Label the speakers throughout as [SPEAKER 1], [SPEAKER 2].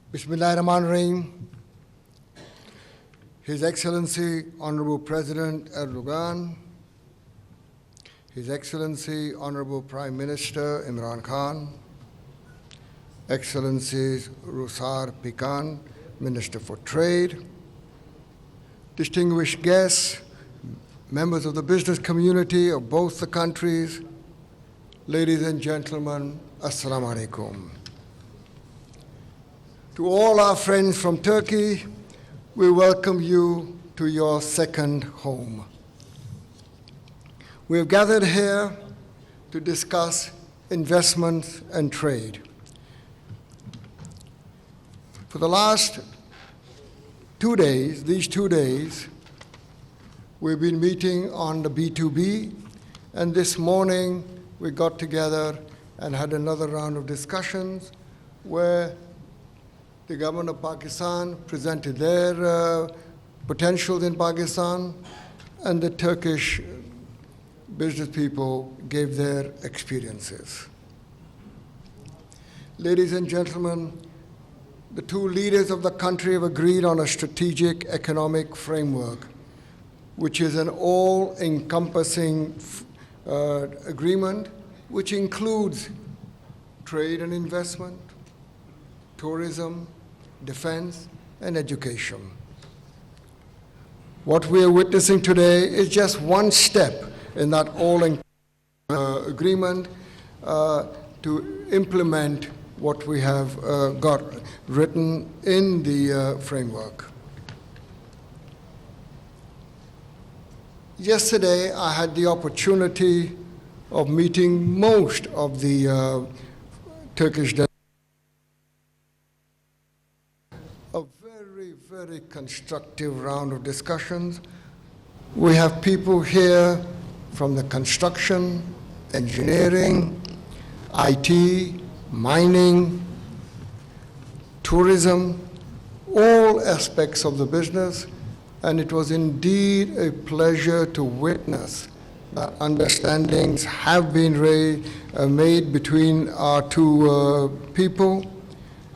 [SPEAKER 1] Bismillahirrahmanirrahim. His Excellency Honorable President Erdogan, His Excellency Honorable Prime Minister Imran Khan, Excellencies Rusar Pikan, Minister for Trade, distinguished guests, members of the business community of both the countries, ladies and gentlemen, Assalamu alaikum. To all our friends from Turkey, we welcome you to your second home. We have gathered here to discuss investments and trade. For the last 2 days, these 2 days, we've been meeting on the B2B, and this morning we got together and had another round of discussions where the government of Pakistan presented their potentials in Pakistan, and the Turkish business people gave their experiences. Ladies and gentlemen, the two leaders of the country have agreed on a strategic economic framework, which is an all-encompassing agreement, which includes trade and investment, tourism, defense, and education. What we are witnessing today is just one step in that agreement to implement what we have got written in the framework. Yesterday, I had the opportunity of meeting most of the Turkish delegations. A very, very constructive round of discussions. We have people here from the construction, engineering, IT, mining, tourism, all aspects of the business, and it was indeed a pleasure to witness that understandings have been made between our two people,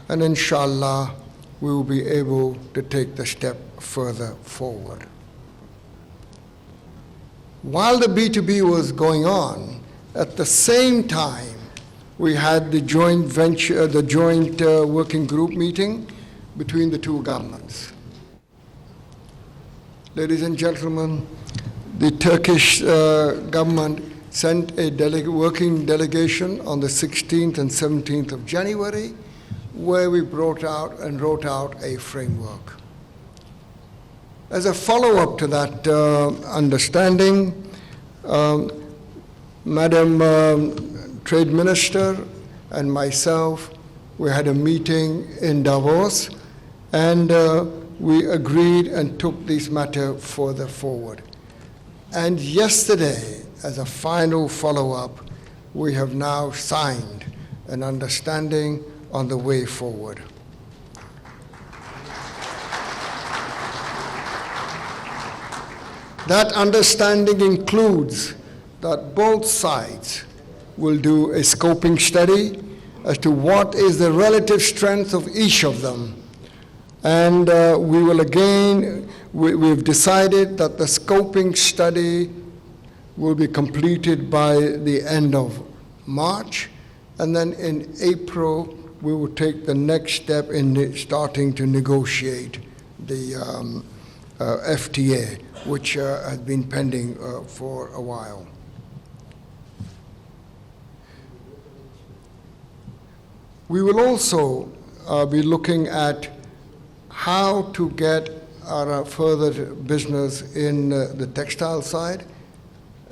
[SPEAKER 1] and inshallah, we will be able to take the step further forward. While the B2B was going on, at the same time, we had the joint working group meeting between the two governments. Ladies and gentlemen, the Turkish government sent a working delegation on the 16th and 17th of January, where we wrote out a framework. As a follow-up to that understanding, Madam Trade Minister and myself, we had a meeting in Davos, and we agreed and took this matter further forward. And yesterday, as a final follow-up, we have now signed an understanding on the way forward. That understanding includes that both sides will do a scoping study as to what is the relative strength of each of them. And we've decided that the scoping study will be completed by the end of March, and then in April, we will take the next step in starting to negotiate the FTA, which has been pending for a while. We will also be looking at how to get our further business in the textile side,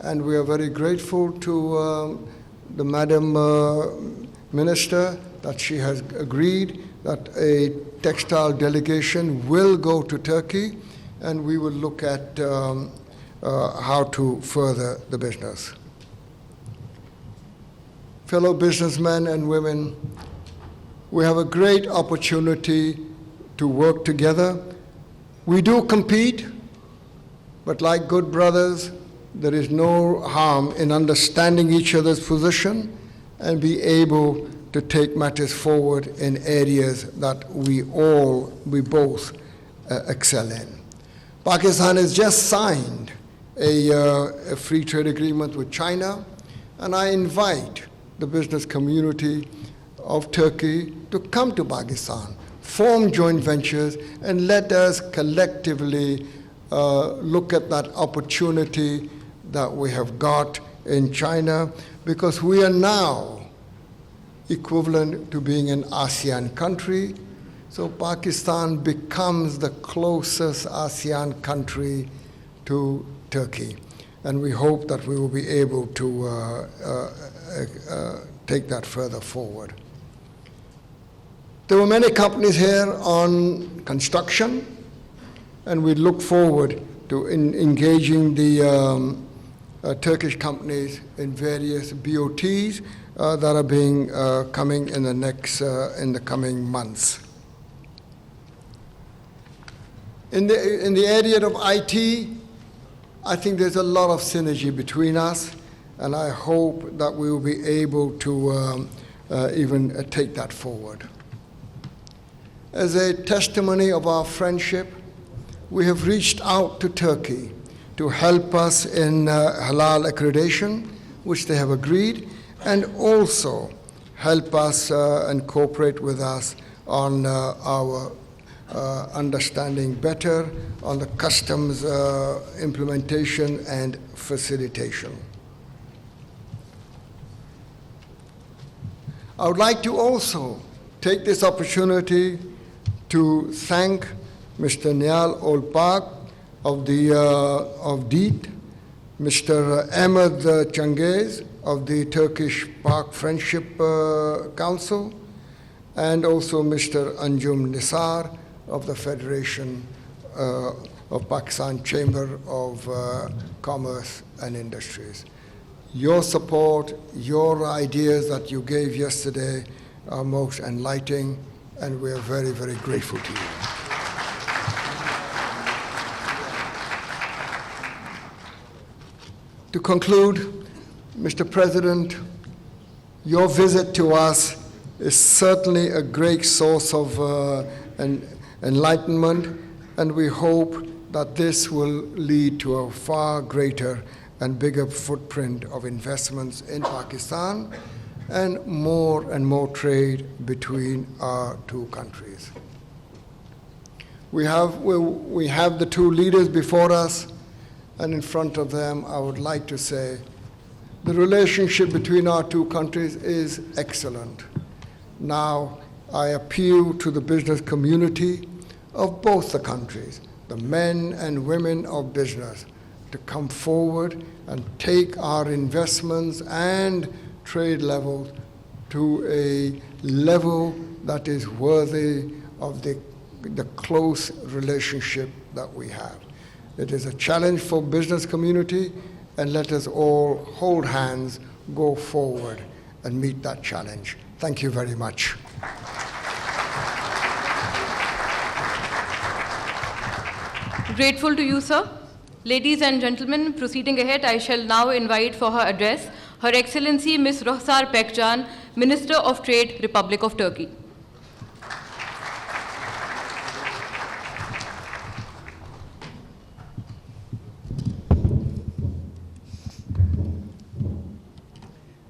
[SPEAKER 1] and we are very grateful to the Madam Minister that she has agreed that a textile delegation will go to Turkey, and we will look at how to further the business. Fellow businessmen and women, we have a great opportunity to work together. We do compete, but like good brothers, there is no harm in understanding each other's position and be able to take matters forward in areas that we both excel in. Pakistan has just signed a free trade agreement with China, and I invite the business community of Turkey to come to Pakistan, form joint ventures, and let us collectively look at that opportunity that we have got in China, because we are now equivalent to being an ASEAN country. So Pakistan becomes the closest ASEAN country to Turkey. And we hope that we will be able to take that further forward. There were many companies here on construction, and we look forward to engaging the Turkish companies in various BOTs that are being coming in the coming months. In the area of IT, I think there's a lot of synergy between us, and I hope that we will be able to even take that forward. As a testimony of our friendship, we have reached out to Turkey to help us in halal accreditation, which they have agreed, and also help us and cooperate with us on our understanding better on the customs implementation and facilitation. I would like to also take this opportunity to thank Mr. Nial Olpak of DEET, Mr. Ahmed Changiz of the Turkish Park Friendship Council, and also Mr. Anjum Nisar of the Federation of Pakistan Chamber of Commerce and Industries. Your support, your ideas that you gave yesterday are most enlightening, and we are very, very grateful to you. To conclude, Mr. President, your visit to us is certainly a great source of enlightenment, and we hope that this will lead to a far greater and bigger footprint of investments in Pakistan and more trade between our two countries. We have the two leaders before us, and in front of them, I would like to say the relationship between our two countries is excellent. Now, I appeal to the business community of both the countries, the men and women of business, to come forward and take our investments and trade levels to a level that is worthy of the close relationship that we have. It is a challenge for business community, and let us all hold hands, go forward, and meet that challenge. Thank you very much.
[SPEAKER 2] Grateful to you, sir. Ladies and gentlemen, proceeding ahead, I shall now invite for her address Her Excellency Ms. Ruhsar Pekcan, Minister of Trade, Republic of Turkey.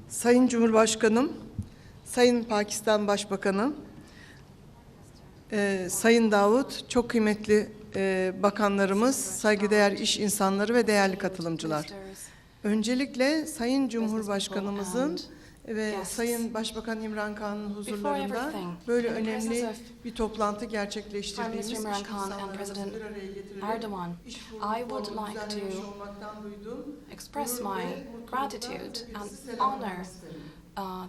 [SPEAKER 3] Sayın Cumhurbaşkanım, Sayın Pakistan Başbakanı, Sayın Davut, çok kıymetli bakanlarımız, saygıdeğer iş insanları ve değerli katılımcılar. Öncelikle Sayın Cumhurbaşkanımızın ve Sayın Başbakan İmran Khan'ın huzurlarında böyle önemli bir toplantı gerçekleştirdiğimiz iş insanlarımızın bir araya
[SPEAKER 4] Erdogan, I would like to express my gratitude and honor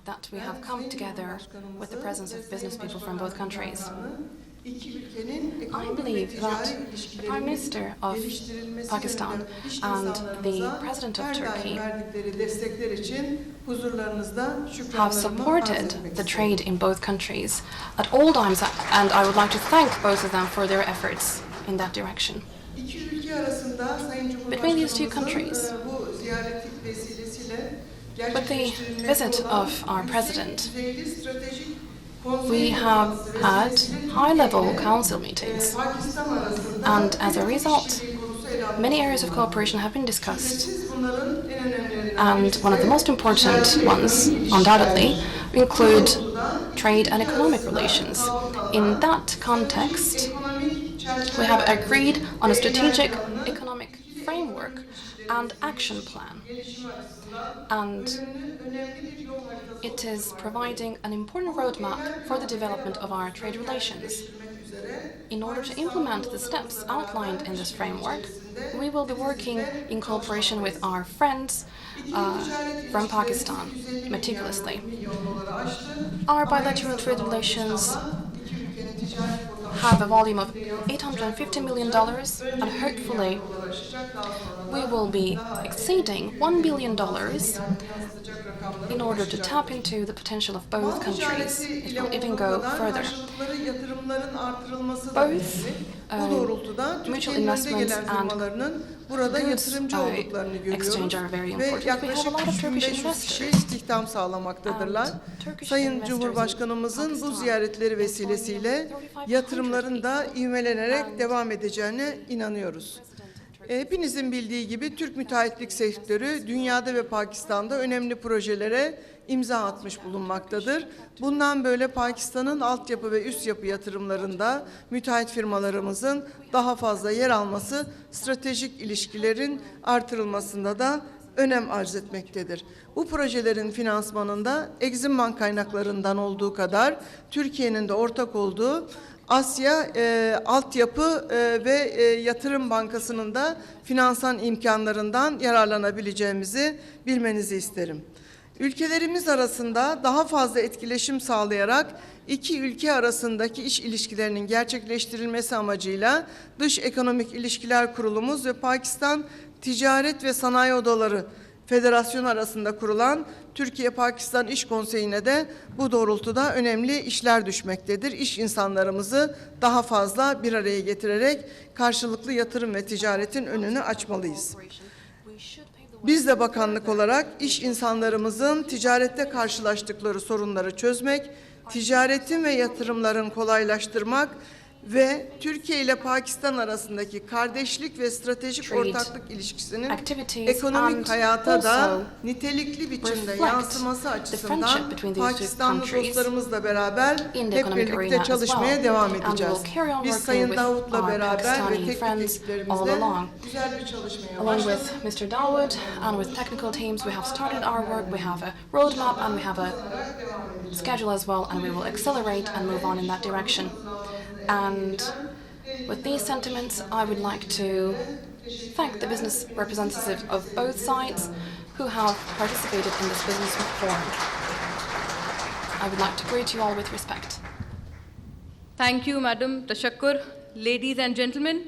[SPEAKER 4] that we have come together with the presence of business people from both countries. I believe that the Prime Minister of Pakistan and the President of Turkey have supported the trade in both countries at all times, and I would like to thank both of them for their efforts in that direction. Between these two countries, With the visit of our president, we have had high-level council meetings, and as a result, many areas of cooperation have been discussed. And one of the most important ones, undoubtedly, include trade and economic relations. In that context, we have agreed on a strategic economic framework and action plan. And it is providing an important roadmap for the development of our trade relations. In order to implement the steps outlined in this framework, we will be working in cooperation with our friends from Pakistan meticulously. Our bilateral trade relations have a volume of $850 million, and hopefully we will be exceeding $1 billion in order to tap into the potential of both countries. It will even go further. Both mutual investments and goods exchange are very important. We have a lot of Turkish investors.
[SPEAKER 3] İstihdam sağlamaktadırlar. Sayın Cumhurbaşkanımızın bu ziyaretleri vesilesiyle yatırımların da ivmelenerek devam edeceğine inanıyoruz. Hepinizin bildiği gibi Türk müteahhitlik sektörü dünyada ve Pakistan'da önemli projelere imza atmış bulunmaktadır. Bundan böyle Pakistan'ın altyapı ve üst yapı yatırımlarında müteahhit firmalarımızın daha fazla yer alması stratejik ilişkilerin artırılmasında da önem arz etmektedir. Bu projelerin finansmanında Exim Bank kaynaklarından olduğu kadar Türkiye'nin de ortak olduğu Asya Altyapı ve Yatırım Bankası'nın da finansman imkanlarından yararlanabileceğimizi bilmenizi isterim. Ülkelerimiz arasında daha fazla etkileşim sağlayarak iki ülke arasındaki iş ilişkilerinin gerçekleştirilmesi amacıyla Dış Ekonomik İlişkiler Kurulumuz ve Pakistan Ticaret ve Sanayi Odaları Federasyonu arasında kurulan Türkiye-Pakistan İş Konseyi'ne de bu doğrultuda önemli işler düşmektedir. İş insanlarımızı daha fazla bir araya getirerek karşılıklı yatırım ve ticaretin önünü açmalıyız. Biz de bakanlık olarak iş insanlarımızın ticarette karşılaştıkları sorunları çözmek, ticaretin ve yatırımların kolaylaştırmak ve Türkiye ile Pakistan arasındaki kardeşlik ve stratejik ortaklık ilişkisinin ekonomik hayata da nitelikli biçimde yansıması açısından Pakistanlı dostlarımızla beraber hep birlikte çalışmaya devam edeceğiz. Biz Sayın Davut'la beraber ve teknik ekiplerimizle güzel bir çalışmaya
[SPEAKER 4] Along
[SPEAKER 3] başladık.
[SPEAKER 4] with Mr. Dawood and with technical teams, we have started our work, we have a roadmap and we have a schedule as well, and we will accelerate and move on in that direction. And with these sentiments, I would like to thank the business representatives of both sides who have participated in this business forum. I would like to greet you all with respect.
[SPEAKER 2] Thank you, Madam Tashakkur. Ladies and gentlemen,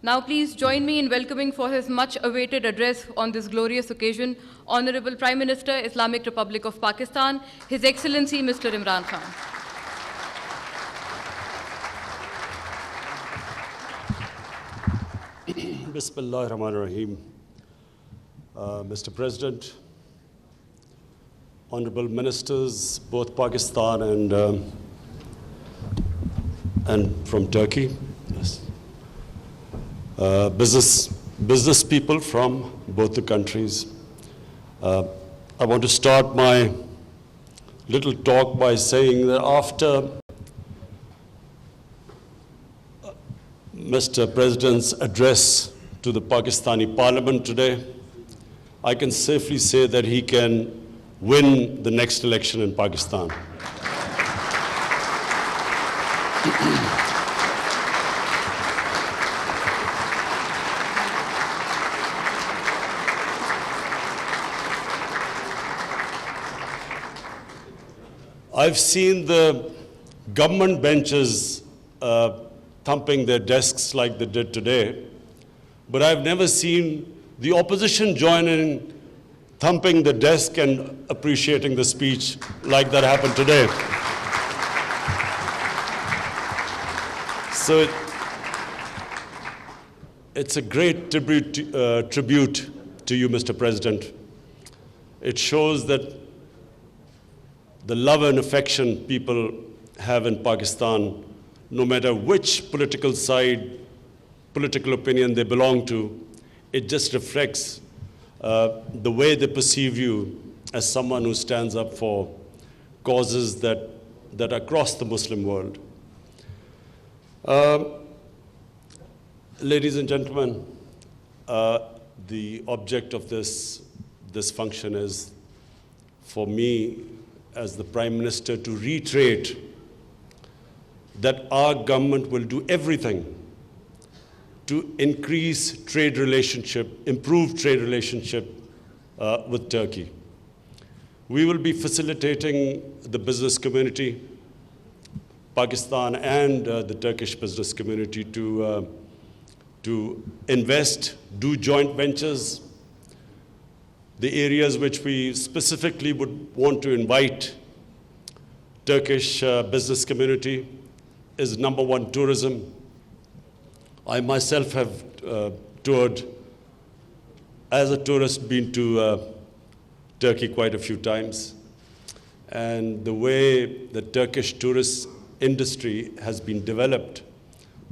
[SPEAKER 2] now please join me in welcoming for his much-awaited address on this glorious occasion, Honorable Prime Minister, Islamic Republic of Pakistan, His Excellency Mr. Imran Khan.
[SPEAKER 5] Bismillah ar-Rahman ar-Rahim. Mr. President, honorable ministers, both Pakistan and from Turkey, yes. Business people from both the countries. I want to start my little talk by saying that after Mr. President's address to the Pakistani Parliament today, I can safely say that he can win the next election in Pakistan. I've seen the government benches thumping their desks like they did today, but I've never seen the opposition join in thumping the desk and appreciating the speech like that happened today. So it's a great tribute to you, Mr. President. It shows that the love and affection people have in Pakistan, no matter which political side, political opinion they belong to, it just reflects the way they perceive you as someone who stands up for causes that are across the Muslim world. Ladies and gentlemen, the object of this function is for me as the Prime Minister to reiterate that our government will do everything to increase trade relationship, improve trade relationship with Turkey. We will be facilitating the business community, Pakistan and the Turkish business community to invest, do joint ventures. The areas which we specifically would want to invite Turkish business community is number one, tourism. I myself have toured as a tourist, been to Turkey quite a few times. And the way the Turkish tourist industry has been developed,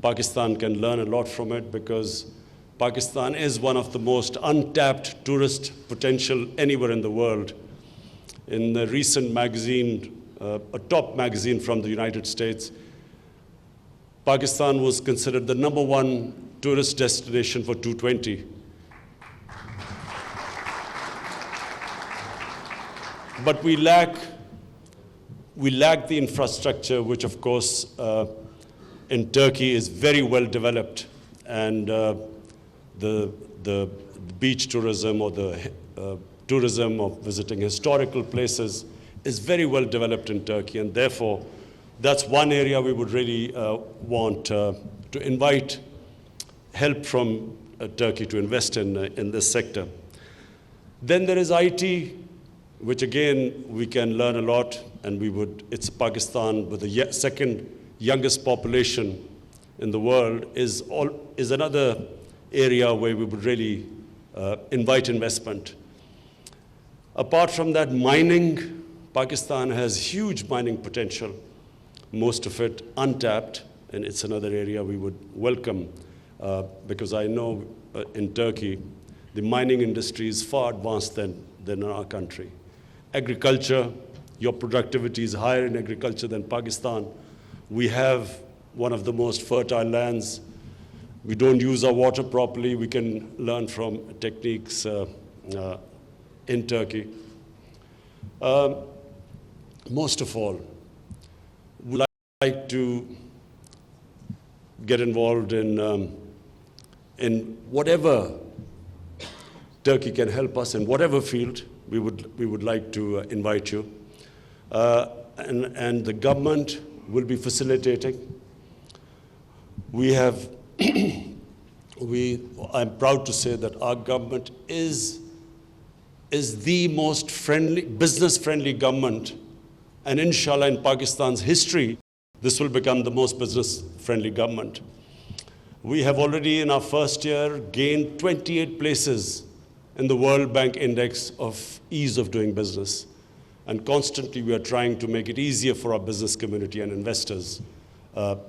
[SPEAKER 5] Pakistan can learn a lot from it because Pakistan is one of the most untapped tourist potential anywhere in the world. In the recent magazine, a top magazine from the United States, Pakistan was considered the number one tourist destination for 2020. But we lack the infrastructure, which of course in Turkey is very well developed, and the beach tourism or the tourism of visiting historical places is very well developed in Turkey, and therefore that's one area we would really want to invite help from Turkey to invest in this sector. Then there is IT, which again we can learn a lot, and it's Pakistan with the second youngest population in the world is another area where we would really invite investment. Apart from that, mining, Pakistan has huge mining potential, most of it untapped, and it's another area we would welcome because I know in Turkey, the mining industry is far advanced than in our country. Agriculture, your productivity is higher in agriculture than Pakistan. We have one of the most fertile lands. We don't use our water properly. We can learn from techniques in Turkey. Most of all, we'd like to get involved in whatever Turkey can help us in whatever field. We would like to invite you. And the government will be facilitating. I'm proud to say that our government is the most business-friendly government, and inshallah in Pakistan's history, this will become the most business-friendly government. We have already in our first year gained 28 places in the World Bank Index of ease of doing business. And constantly we are trying to make it easier for our business community and investors to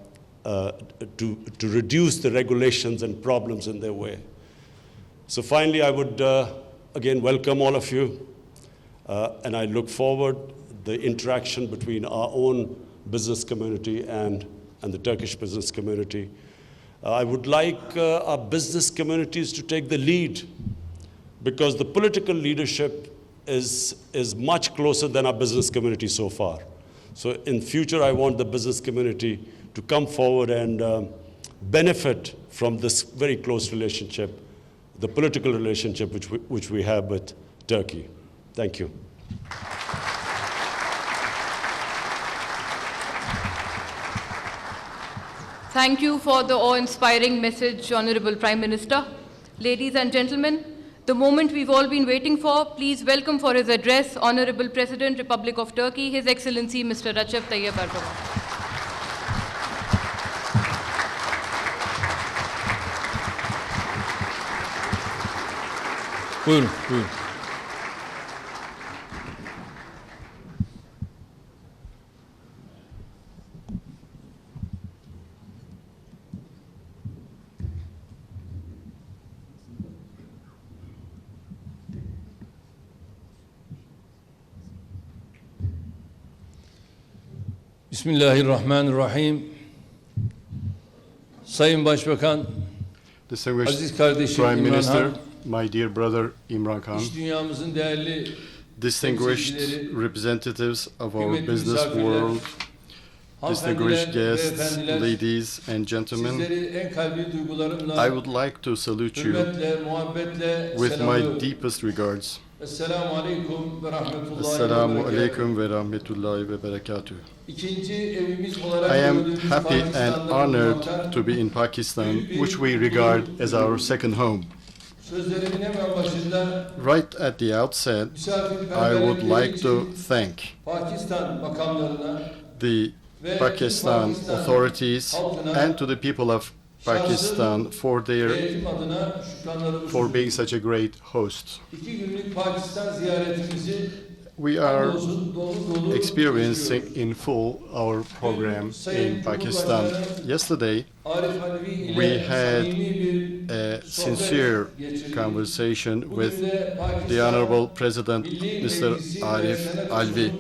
[SPEAKER 5] reduce the regulations and problems in their way. So finally, I would again welcome all of you, and I look forward the interaction between our own business community and the Turkish business community. I would like our business communities to take the lead, because the political leadership is much closer than our business community so far. So in future, I want the business community to come forward and benefit from this very close relationship, the political relationship which we have with Turkey. Thank you.
[SPEAKER 2] Thank you for the awe-inspiring message, Honorable Prime Minister. Ladies and gentlemen, the moment we've all been waiting for, please welcome for his address, Honorable President, Republic of Turkey, His Excellency Mr. Recep Tayyip Erdogan.
[SPEAKER 6] Buyurun, buyurun. Bismillahirrahmanirrahim. Sayın Başbakan, aziz
[SPEAKER 7] Distinguished
[SPEAKER 6] kardeşim
[SPEAKER 7] Prime
[SPEAKER 6] İmran
[SPEAKER 7] Minister,
[SPEAKER 6] Han,
[SPEAKER 7] my dear brother Imran Khan,
[SPEAKER 6] iş dünyamızın değerli
[SPEAKER 7] distinguished
[SPEAKER 6] temsilcileri,
[SPEAKER 7] representatives of our
[SPEAKER 6] kıymetli
[SPEAKER 7] business
[SPEAKER 6] misafirler,
[SPEAKER 7] world, distinguished
[SPEAKER 6] hanımefendiler,
[SPEAKER 7] guests,
[SPEAKER 6] beyefendiler,
[SPEAKER 7] ladies and gentlemen,
[SPEAKER 6] sizleri en kalbi duygularımla,
[SPEAKER 7] I would like to salute you
[SPEAKER 6] hürmetle, muhabbetle
[SPEAKER 7] with my
[SPEAKER 6] selamlıyorum.
[SPEAKER 7] deepest regards.
[SPEAKER 6] Esselamu aleyküm ve rahmetullahi ve
[SPEAKER 7] Assalamu
[SPEAKER 6] berekatuhu.
[SPEAKER 7] alaikum ve rahmetullahi ve barakatuh.
[SPEAKER 6] İkinci evimiz olarak
[SPEAKER 7] I am
[SPEAKER 6] gördüğümüz
[SPEAKER 7] happy and
[SPEAKER 6] Pakistan'da
[SPEAKER 7] honored
[SPEAKER 6] bulunmakta,
[SPEAKER 7] to be in Pakistan, which we regard as our second home.
[SPEAKER 6] sözlerimin hemen başında
[SPEAKER 7] Right at the outset, I would like to thank
[SPEAKER 6] Pakistan makamlarına
[SPEAKER 7] the Pakistan authorities and to the people of Pakistan for
[SPEAKER 6] eğitim adına şükranlarımı
[SPEAKER 7] being
[SPEAKER 6] sunuyorum.
[SPEAKER 7] such a great host.
[SPEAKER 6] 2 günlük Pakistan ziyaretimizi
[SPEAKER 7] We are
[SPEAKER 6] dolu dolu
[SPEAKER 7] experiencing
[SPEAKER 6] geçiriyoruz.
[SPEAKER 7] in full our program in Pakistan. Yesterday,
[SPEAKER 6] Arif Alvi ile
[SPEAKER 7] we had
[SPEAKER 6] samimi bir
[SPEAKER 7] a
[SPEAKER 6] sohbet
[SPEAKER 7] sincere
[SPEAKER 6] geçirdik.
[SPEAKER 7] conversation
[SPEAKER 6] Bugün
[SPEAKER 7] with
[SPEAKER 6] de Pakistan
[SPEAKER 7] the Honorable President
[SPEAKER 6] Milli
[SPEAKER 7] Mr.
[SPEAKER 6] Meclisi ve
[SPEAKER 7] Arif
[SPEAKER 6] Senatosu'nun
[SPEAKER 7] Alvi.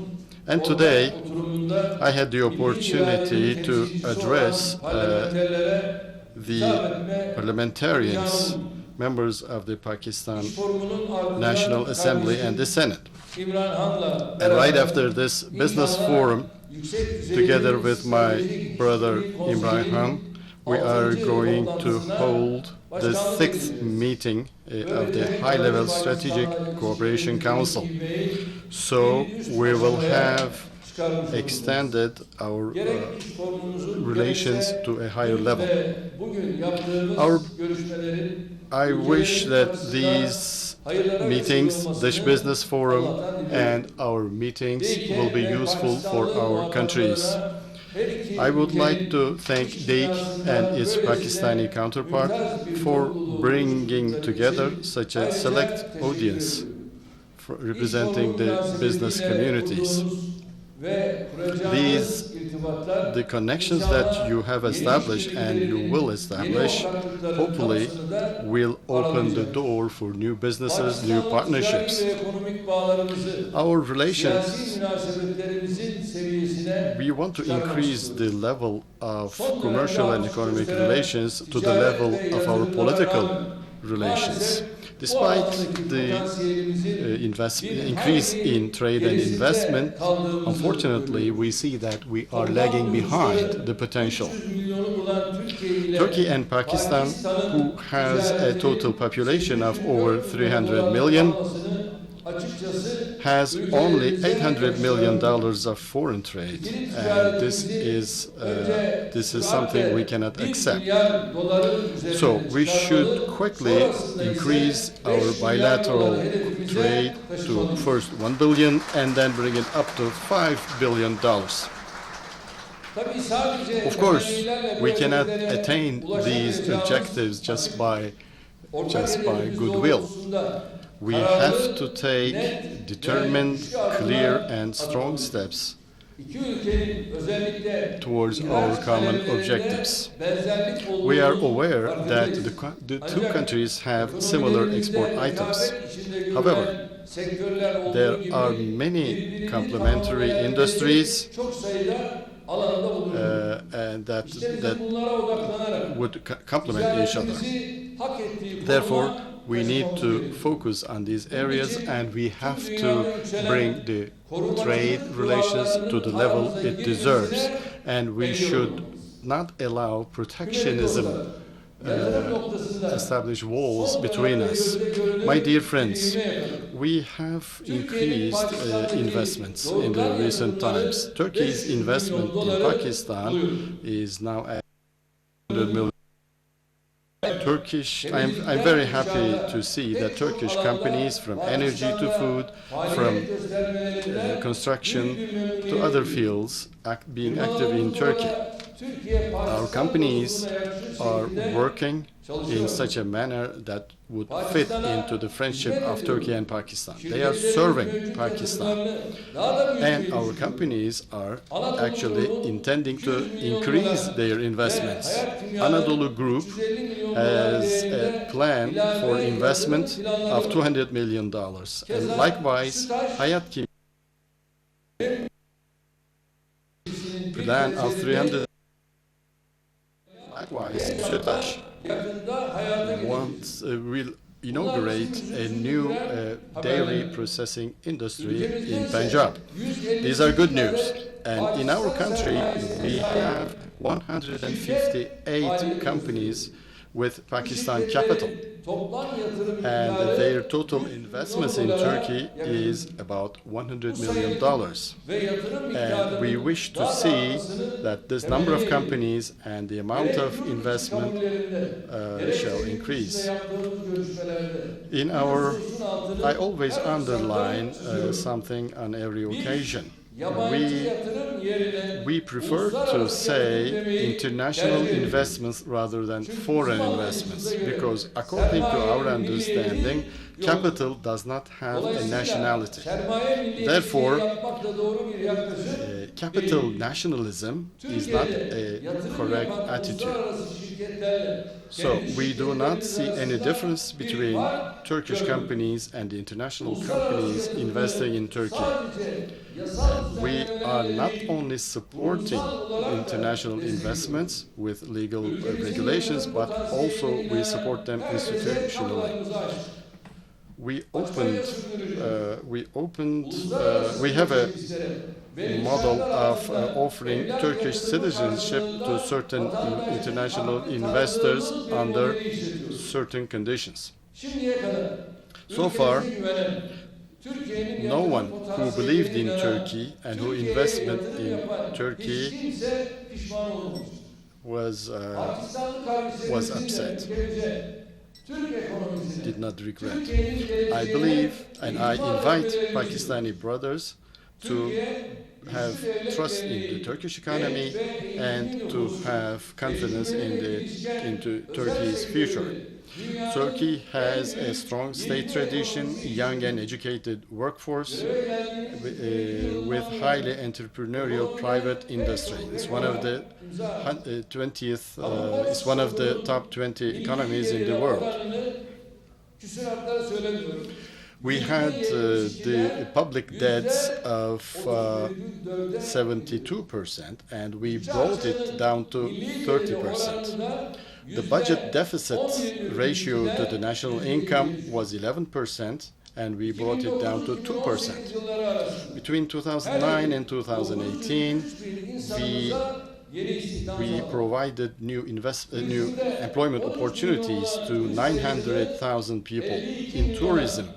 [SPEAKER 7] And
[SPEAKER 6] ortak
[SPEAKER 7] today,
[SPEAKER 6] oturumunda
[SPEAKER 7] I had the
[SPEAKER 6] milli
[SPEAKER 7] opportunity
[SPEAKER 6] iradenin
[SPEAKER 7] to
[SPEAKER 6] temsilcisi
[SPEAKER 7] address
[SPEAKER 6] olan parlamenterlere
[SPEAKER 7] the
[SPEAKER 6] hitap etme
[SPEAKER 7] parliamentarians,
[SPEAKER 6] imkanı
[SPEAKER 7] members of the Pakistan
[SPEAKER 6] İş forumunun ardından
[SPEAKER 7] National Assembly and the Senate.
[SPEAKER 6] İmran Han'la
[SPEAKER 7] And right
[SPEAKER 6] beraber
[SPEAKER 7] after this business
[SPEAKER 6] inşallah
[SPEAKER 7] forum,
[SPEAKER 6] yüksek düzeyde
[SPEAKER 7] together with my
[SPEAKER 6] stratejik
[SPEAKER 7] brother
[SPEAKER 6] işbirliği
[SPEAKER 7] Imran
[SPEAKER 6] konseyinin
[SPEAKER 7] Khan, we are
[SPEAKER 6] 6.
[SPEAKER 7] going to
[SPEAKER 6] toplantısına
[SPEAKER 7] hold the
[SPEAKER 6] başkanlık
[SPEAKER 7] 6th
[SPEAKER 6] edeceğiz.
[SPEAKER 7] meeting of the
[SPEAKER 6] Böylece
[SPEAKER 7] High-Level
[SPEAKER 6] Pakistan'la
[SPEAKER 7] Strategic
[SPEAKER 6] ilişkilerin
[SPEAKER 7] Cooperation Council.
[SPEAKER 6] ivmeyi
[SPEAKER 7] So
[SPEAKER 6] bir üst
[SPEAKER 7] we will
[SPEAKER 6] aşamaya
[SPEAKER 7] have
[SPEAKER 6] çıkarmış olacağız.
[SPEAKER 7] extended our
[SPEAKER 6] Gerek iş forumumuzun
[SPEAKER 7] relations
[SPEAKER 6] gerekse
[SPEAKER 7] to a higher
[SPEAKER 6] dün
[SPEAKER 7] level.
[SPEAKER 6] ve bugün yaptığımız
[SPEAKER 7] Our-
[SPEAKER 6] görüşmelerin
[SPEAKER 7] I wish that these meetings, this business forum, and our meetings will be useful for our countries. I would like to thank DEIC and its Pakistani counterpart for bringing together such a select audience representing the business communities. These, the connections that you have established and you will establish, hopefully will open the door for new businesses, new partnerships. Our relations, we want to increase the level of commercial and economic relations to the level of our political relations. Despite the increase in trade and investment, unfortunately, we see that we are lagging behind the potential. Turkey and Pakistan, who has a total population of over 300 million, has only $800 million of foreign trade, and this is something we cannot accept. So we should quickly increase our bilateral trade to first 1 billion and then bring it up to $5 billion. Of course, we cannot attain these objectives just by goodwill. We have to take determined, clear, and strong steps towards our common objectives. We are aware that the two countries have similar export items. However, there are many complementary industries and that would complement each other. Therefore, we need to focus on these areas and we have to bring the trade relations to the level it deserves. And we should not allow protectionism establish walls between us. My dear friends, we have increased investments in the recent times. Turkey's investment in Pakistan is now at $100 million. I'm very happy to see that Turkish companies, from energy to food, from construction to other fields, being active in Turkey. Our companies are working in such a manner that would fit into the friendship of Turkey and Pakistan. They are serving Pakistan. And our companies are actually intending to increase their investments. Anadolu Group has a plan for investment of $200 million. And likewise, Hayat Kim plan of 300. Likewise, Turkish will inaugurate a new dairy processing industry in Punjab. These are good news. And in our country, we have 158 companies with Pakistan capital. And their total investments in Turkey is about $100 million. And we wish to see that this number of companies and the amount of investment shall increase. I always underline something on every occasion. We prefer to say international investments rather than foreign investments, because according to our understanding, capital does not have a nationality. Therefore, capital nationalism is not a correct attitude. So we do not see any difference between Turkish companies and the international companies investing in Turkey. And we are not only supporting international investments with legal regulations, but also we support them institutionally. We have a model of offering Turkish citizenship to certain international investors under certain conditions. So far, no one who believed in Turkey and who invested in Turkey was upset, did not regret. I believe and I invite Pakistani brothers to have trust in the Turkish economy and to have confidence into Turkey's future. Turkey has a strong state tradition, young and educated workforce, with highly entrepreneurial private industry. It's one of the it's one of the top 20 economies in the world. We had the public debts of 72%, and we brought it down to 30%. The budget deficit ratio to the national income was 11%, and we brought it down to 2%. Between 2009 and 2018, we provided new employment opportunities to 900,000 people. In tourism,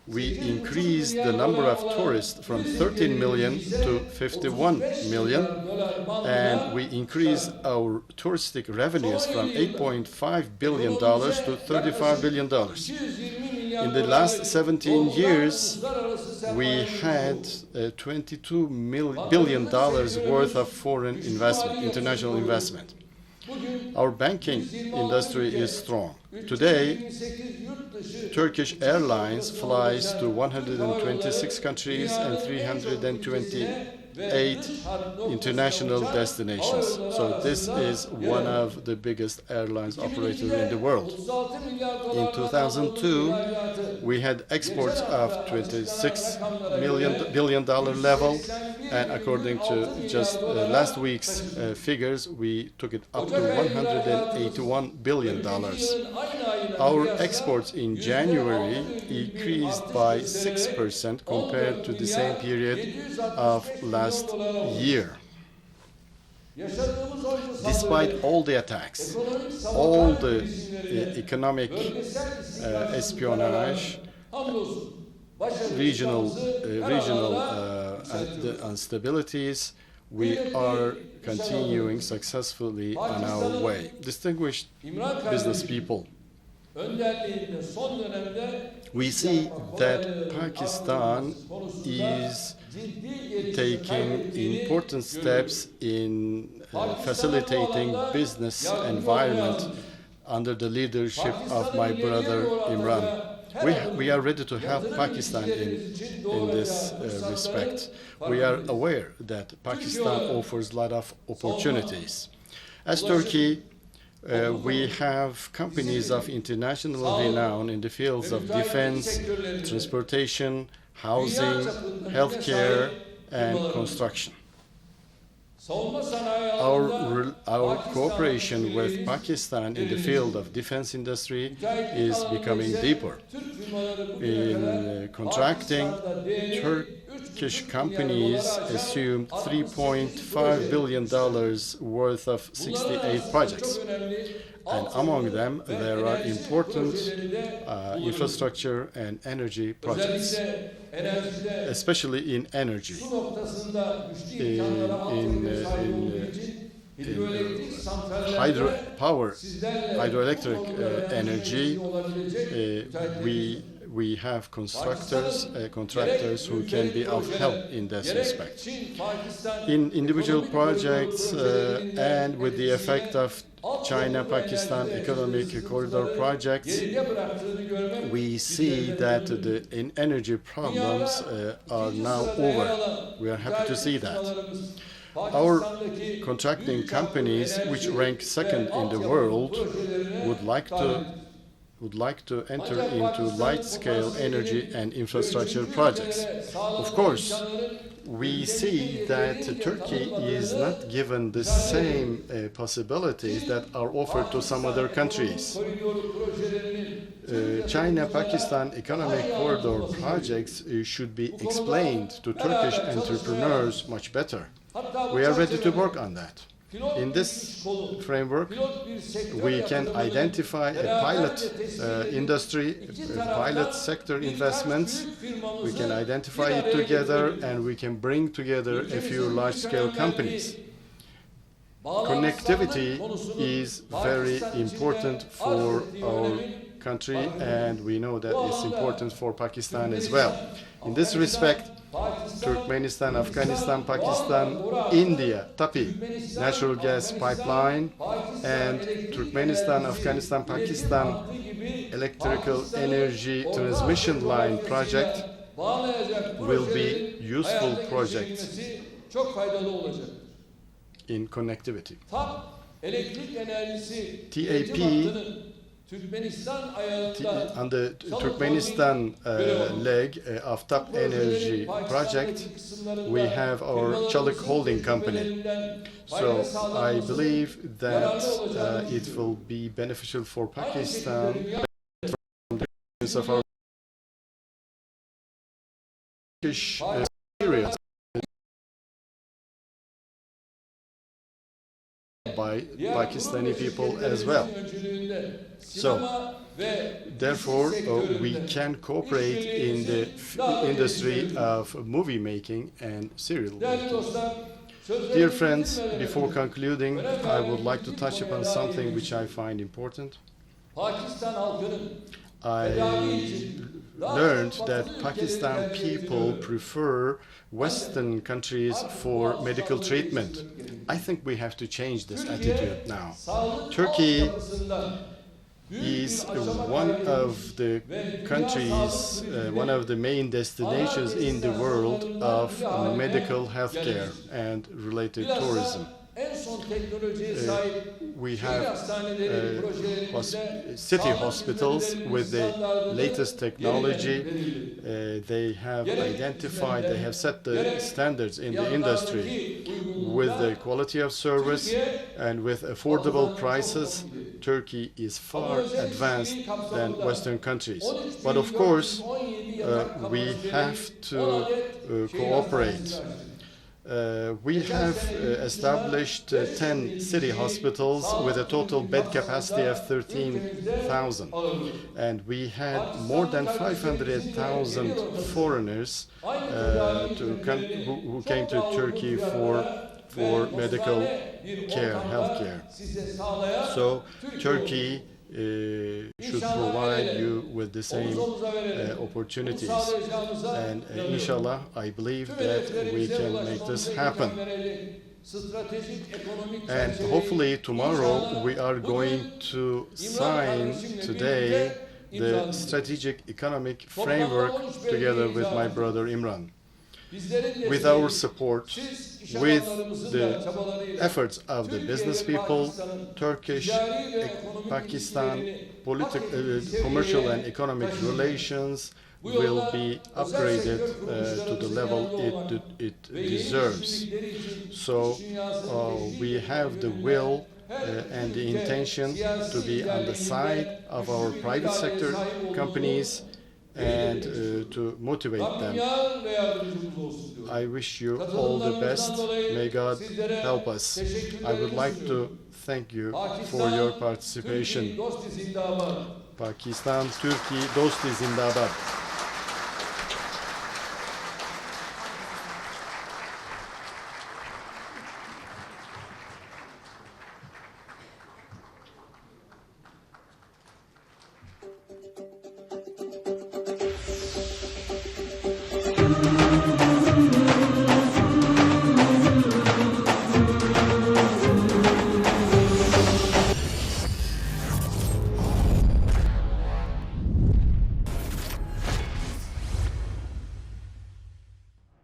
[SPEAKER 7] we increased the number of tourists from 13 million to 51 million, and we increased our touristic revenues from $8.5 billion to $35 billion. In the last 17 years, we had $22 billion worth of foreign investment, international investment. Our banking industry is strong. Today, Turkish Airlines flies to 126 countries and 328 international destinations. So this is one of the biggest airlines operators in the world. In 2002, we had exports of $26 billion level, and according to just last week's figures, we took it up to $181 billion. Our exports in January increased by 6% compared to the same period of last year. Despite all the attacks, all the economic espionage, regional instabilities, we are continuing successfully on our way. Distinguished business people, we see that Pakistan is taking important steps in facilitating business environment under the leadership of my brother Imran. We are ready to help Pakistan in this respect. We are aware that Pakistan offers a lot of opportunities. As Turkey, we have companies of international renown in the fields of defense, transportation, housing, healthcare, and construction. Our cooperation with Pakistan in the field of defense industry is becoming deeper. In contracting, Turkish companies assumed $3.5 billion worth of 68 projects. And among them, there are important infrastructure and energy projects, especially in energy. In hydroelectric energy, we have contractors who can be of help in this respect. In individual projects and with the effect of China-Pakistan economic corridor projects, we see that the energy problems are now over. We are happy to see that. Our contracting companies, which rank second in the world, would like to enter into light-scale energy and infrastructure projects. Of course, we see that Turkey is not given the same possibilities that are offered to some other countries. China-Pakistan economic corridor projects should be explained to Turkish entrepreneurs much better. We are ready to work on that. In this framework, we can identify a pilot industry, pilot sector investments. We can identify it together, and we can bring together a few large-scale companies. Connectivity is very important for our country, and we know that it's important for Pakistan as well. In this respect, Turkmenistan, Afghanistan, Pakistan, India, TAPI, natural gas pipeline, and Turkmenistan, Afghanistan, Pakistan, electrical energy transmission line project will be useful projects in connectivity. TAP on the Turkmenistan leg of Top Energy project, we have our Çalık holding company. So I believe that it will be beneficial for Pakistan from the use of our Turkish experience by Pakistani people as well. So, therefore, we can cooperate in the industry of movie making and serial making. Dear friends, before concluding, I would like to touch upon something which I find important. I learned that Pakistan people prefer Western countries for medical treatment. I think we have to change this attitude now. Turkey is one of the countries, one of the main destinations in the world of medical healthcare and related tourism. We have city hospitals with the latest technology. They have identified, they have set the standards in the industry with the quality of service and with affordable prices. Turkey is far advanced than Western countries. But of course, we have to cooperate. We have established 10 city hospitals with a total bed capacity of 13,000, and we had more than 500,000 foreigners who came to Turkey for medical care, healthcare. So Turkey should provide you with the same opportunities, and inshallah I believe that we can make this happen. And hopefully tomorrow we are going to sign today the strategic economic framework together with my brother Imran. With our support, with the efforts of the business people, Turkish, Pakistan, commercial and economic relations will be upgraded to the level it deserves. So we have the will and the intention to be on the side of our private sector companies and to motivate them. I wish you all the best. May God help us. I would like to thank you for your participation. Pakistan, Turkey, Dosti Zindabad.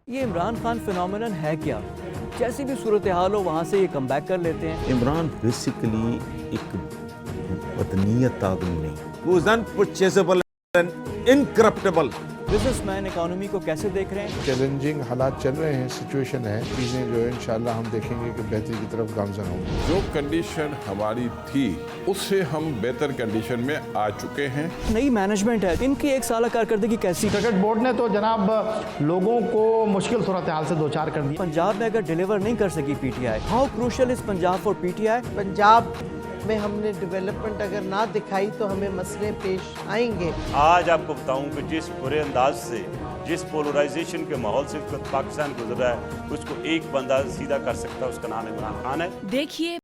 [SPEAKER 8] ये Imran Khan phenomenon है क्या? जैसी भी सूरत हाल हो वहाँ से ये comeback कर लेते हैं।
[SPEAKER 9] इमरान बेसिकली एक बदनीयत आदमी नहीं, वो is unpurchasable and incorruptible.
[SPEAKER 8] Businessman economy को कैसे देख रहे हैं?
[SPEAKER 10] चैलेंजिंग हालात चल रहे हैं, सिचुएशन है, चीज़ें जो है इंशाल्लाह हम देखेंगे कि बेहतरी की तरफ गामजन होंगी।
[SPEAKER 11] जो कंडीशन हमारी थी उससे हम बेहतर कंडीशन में आ चुके हैं।
[SPEAKER 8] नई मैनेजमेंट है, इनकी एक साल कारकर्दगी कैसी?
[SPEAKER 12] क्रिकेट बोर्ड ने तो जनाब लोगों को मुश्किल सूरत हाल से दो चार कर दी।
[SPEAKER 8] पंजाब में अगर डिलीवर नहीं कर सकी PTI, how crucial is Punjab for PTI?
[SPEAKER 13] Punjab में हमने डेवलपमेंट अगर ना दिखाई तो हमें मसले पेश आएंगे।
[SPEAKER 14] आज आपको बताऊं कि जिस बुरे अंदाज से, जिस पोलराइजेशन के माहौल से पाकिस्तान गुजर रहा है, उसको एक बंदा सीधा कर सकता है, उसका नाम इमरान खान है।
[SPEAKER 15] देखिए